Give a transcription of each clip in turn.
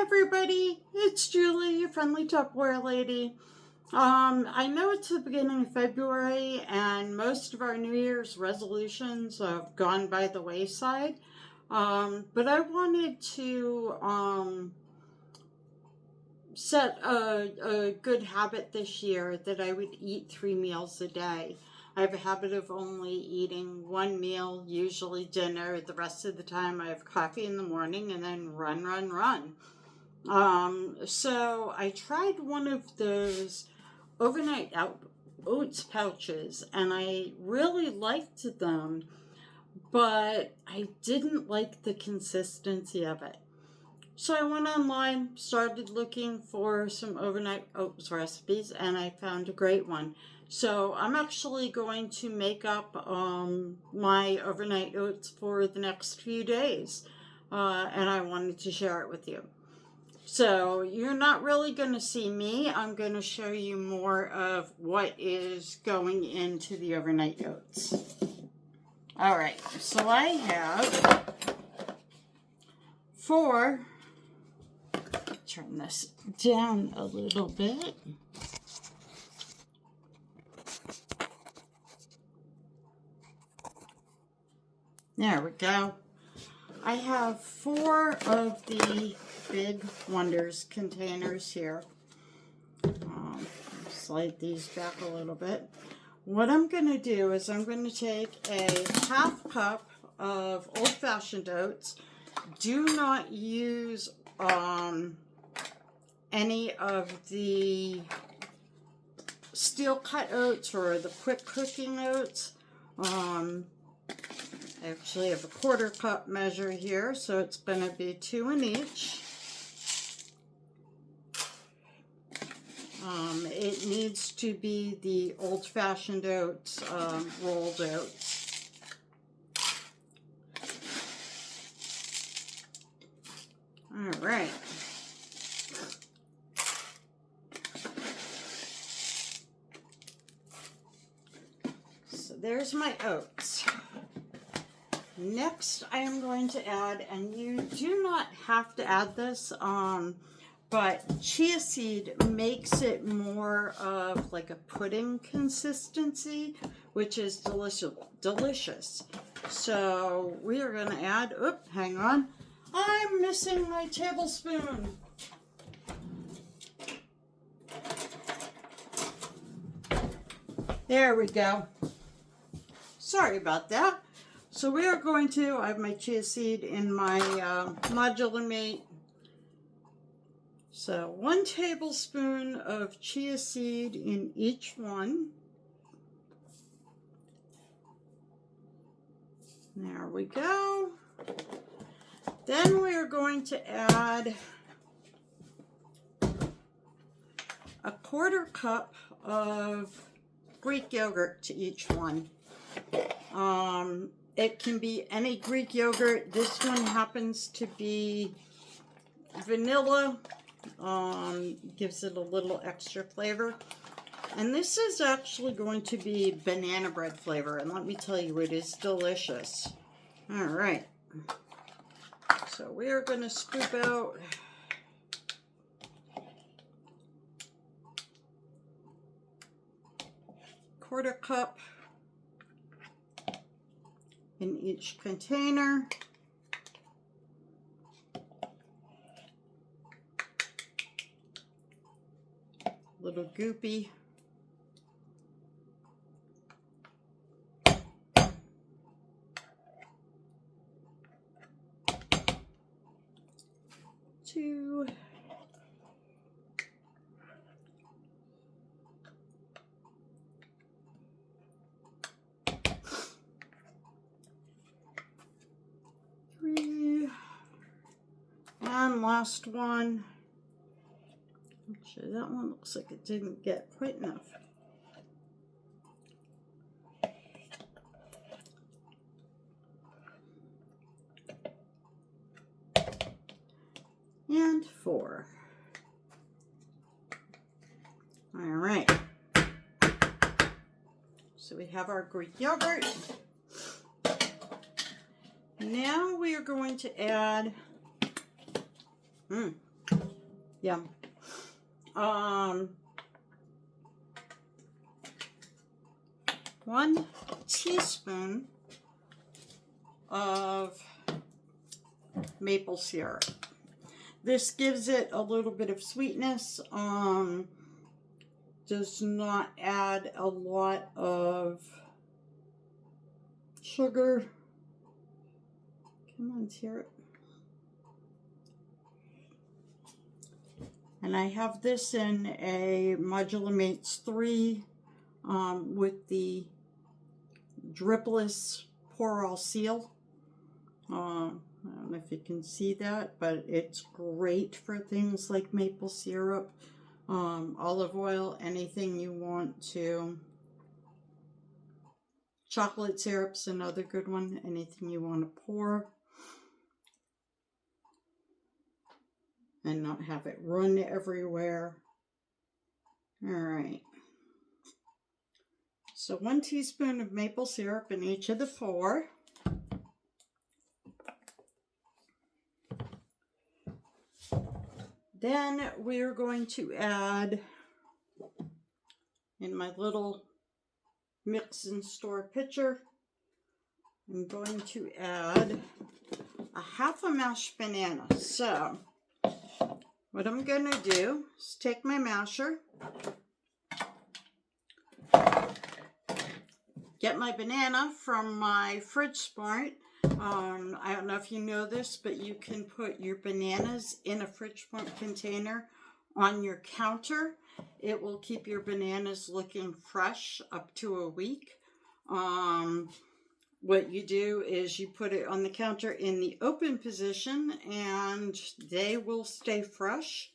everybody, it's Julie, your friendly Tupperware lady. I know it's the beginning of February and most of our New Year's resolutions have gone by the wayside, but I wanted to set a good habit this year that I would eat 3 meals a day. I have a habit of only eating one meal, usually dinner. The rest of the time I have coffee in the morning and then run. So I tried one of those overnight oats pouches and I really liked them, but I didn't like the consistency of it. So I went online, started looking for some overnight oats recipes, and I found a great one. So I'm actually going to make up my overnight oats for the next few days, and I wanted to share it with you. So you're not really going to see me. I'm going to show you more of what is going into the overnight oats. All right, so I have 4. Turn this down a little bit. There we go. I have 4 of the Big Wonders containers here. Slide these back a little bit. What I'm going to do is I'm going to take a 1/2 cup of old-fashioned oats. Do not use any of the steel cut oats or the quick cooking oats. I actually have a 1/4 cup measure here, so it's going to be 2 in each. It needs to be the old-fashioned oats, rolled oats. All right. So there's my oats. Next, I am going to add, and you do not have to add this, but chia seed makes it more of like a pudding consistency, which is delicious. So we are going to add, hang on, I'm missing my tablespoon. There we go. Sorry about that. So we are going to, I have my chia seed in my modular mate. So 1 tablespoon of chia seed in each one. There we go. Then we are going to add a 1/4 cup of Greek yogurt to each one. It can be any Greek yogurt. This one happens to be vanilla. Gives it a little extra flavor. And this is actually going to be banana bread flavor. And let me tell you, it is delicious. All right. So we are going to scoop out a 1/4 cup in each container. Little goopy. Two. Three. And last one. Actually, that one looks like it didn't get quite enough. And 4. All right. So we have our Greek yogurt. Now we are going to add Yeah. 1 teaspoon of maple syrup. This gives it a little bit of sweetness. Does not add a lot of sugar. Come on, syrup. And I have this in a Modular Mates 3 with the dripless pour-all seal. I don't know if you can see that, but it's great for things like maple syrup, olive oil, anything you want to. Chocolate syrup's another good one, anything you want to pour. And not have it run everywhere. All right. So 1 teaspoon of maple syrup in each of the 4. Then we're going to add, in my little mix and store pitcher, I'm going to add a half a mashed banana. So what I'm going to do is take my masher, get my banana from my Fridge Smart. I don't know if you know this, but you can put your bananas in a Fridge Smart container on your counter. It will keep your bananas looking fresh up to a week. What you do is you put it on the counter in the open position and they will stay fresh.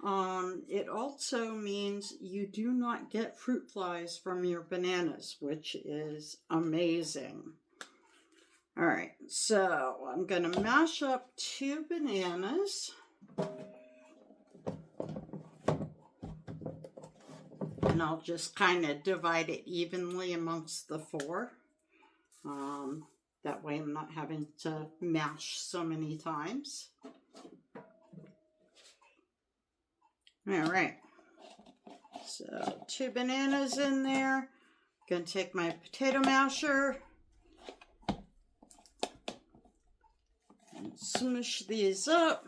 It also means you do not get fruit flies from your bananas, which is amazing. All right, so I'm going to mash up 2 bananas. And I'll just kind of divide it evenly amongst the 4. That way I'm not having to mash so many times. All right, so 2 bananas in there. Gonna take my potato masher and smush these up.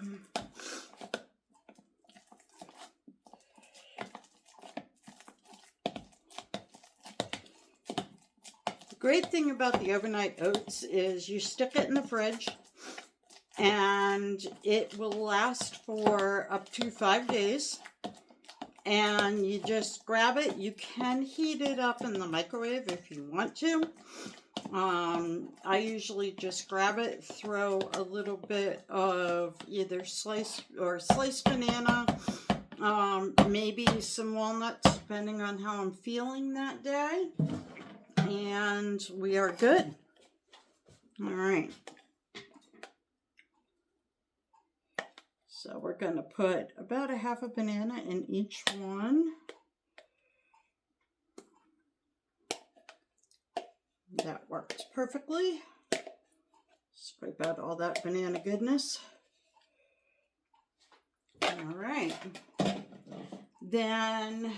The great thing about the overnight oats is you stick it in the fridge and it will last for up to 5 days. And you just grab it. You can heat it up in the microwave if you want to. I usually just grab it, throw a little bit of either sliced banana, maybe some walnuts, depending on how I'm feeling that day. And we are good. All right. So we're going to put about a half a banana in each one. That worked perfectly. Scrape out all that banana goodness. All right. Then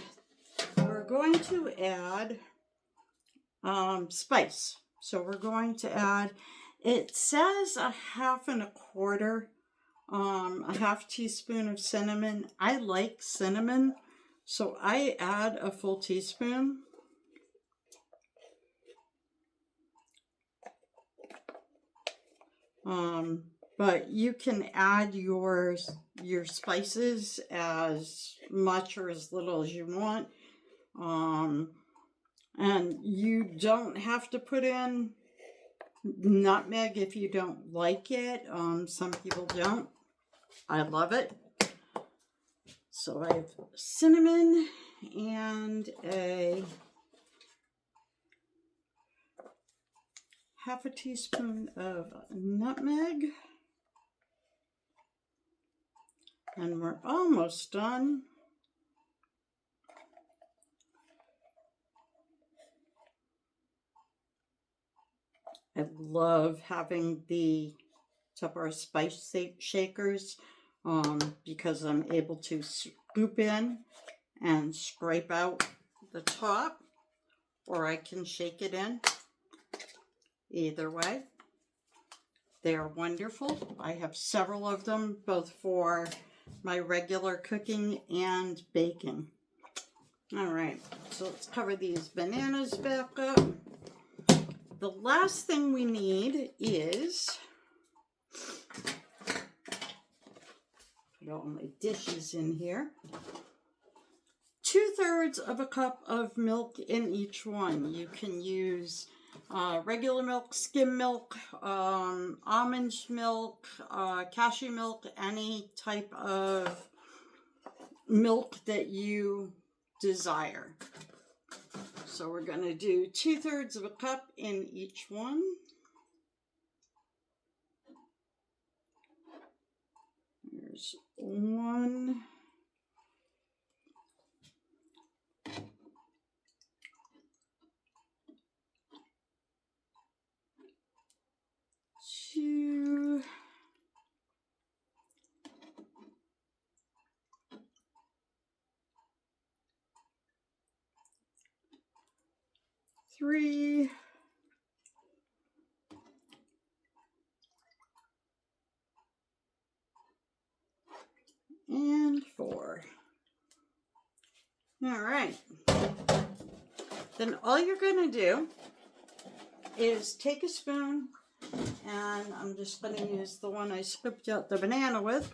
we're going to add spice. So we're going to add, it says a half and a quarter. A half teaspoon of cinnamon. I like cinnamon, so I add a full teaspoon. But you can add your spices as much or as little as you want. And you don't have to put in nutmeg if you don't like it. Some people don't. I love it. So I have cinnamon and a half a teaspoon of nutmeg. And we're almost done. I love having the Tupper spice shakers. because I'm able to scoop in and scrape out the top, or I can shake it in. Either way, they are wonderful. I have several of them, both for my regular cooking and baking. All right, so let's cover these bananas back up. The last thing we need is, put all my dishes in here, 2/3 of a cup of milk in each one. You can use regular milk, skim milk, almond milk, cashew milk, any type of milk that you desire. So we're going to do 2/3 of a cup in each one. There's one. Two. Three. And 4. All right. Then all you're going to do is take a spoon, and I'm just going to use the one I scooped out the banana with.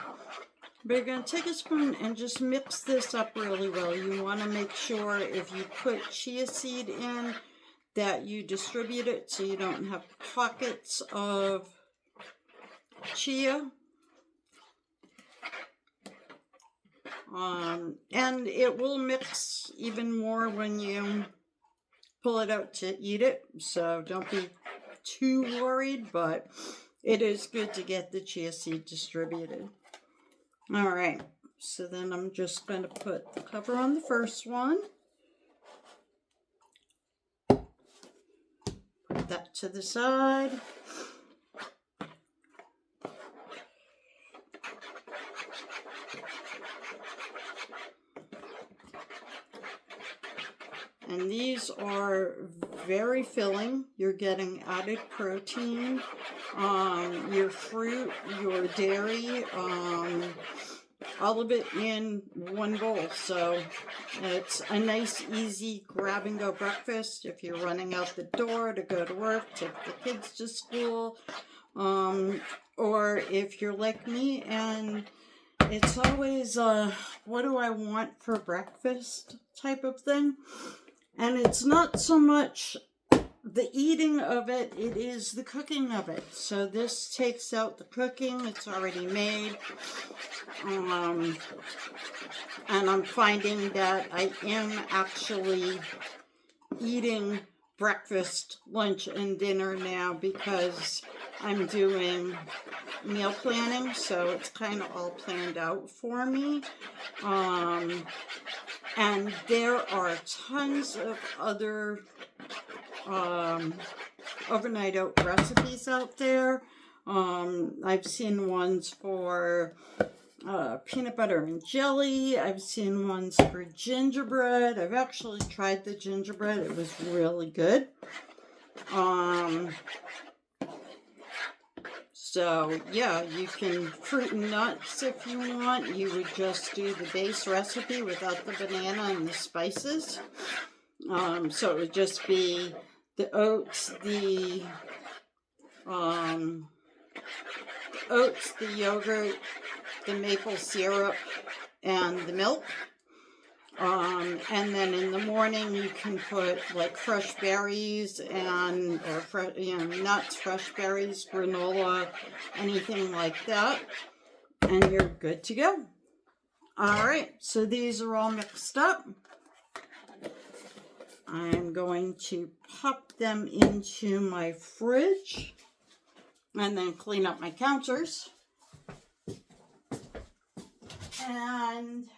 But you're going to take a spoon and just mix this up really well. You want to make sure if you put chia seed in that you distribute it so you don't have pockets of chia. And it will mix even more when you pull it out to eat it. So don't be too worried, but it is good to get the chia seed distributed. All right, so then I'm just going to put the cover on the first one. Put that to the side. And these are very filling. You're getting added protein, your fruit, your dairy, all of it in one bowl. So it's a nice, easy grab and go breakfast if you're running out the door to go to work, take the kids to school, or if you're like me and it's always what do I want for breakfast type of thing. And it's not so much the eating of it, it is the cooking of it. So this takes out the cooking, it's already made. And I'm finding that I am actually eating breakfast, lunch, and dinner now because I'm doing meal planning. So it's kind of all planned out for me. And there are tons of other overnight oat recipes out there. I've seen ones for peanut butter and jelly. I've seen ones for gingerbread. I've actually tried the gingerbread. It was really good. So, yeah, you can fruit and nuts if you want. You would just do the base recipe without the banana and the spices. So it would just be the oats, the yogurt, the maple syrup, and the milk. And then in the morning you can put like fresh berries and nuts, fresh berries, granola, anything like that, and you're good to go. All right, so these are all mixed up. I'm going to pop them into my fridge and then clean up my counters. And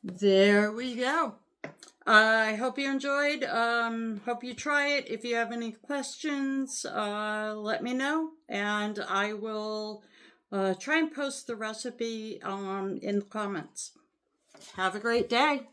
there we go. I hope you enjoyed. Hope you try it. If you have any questions, let me know, and I will try and post the recipe in the comments. Have a great day.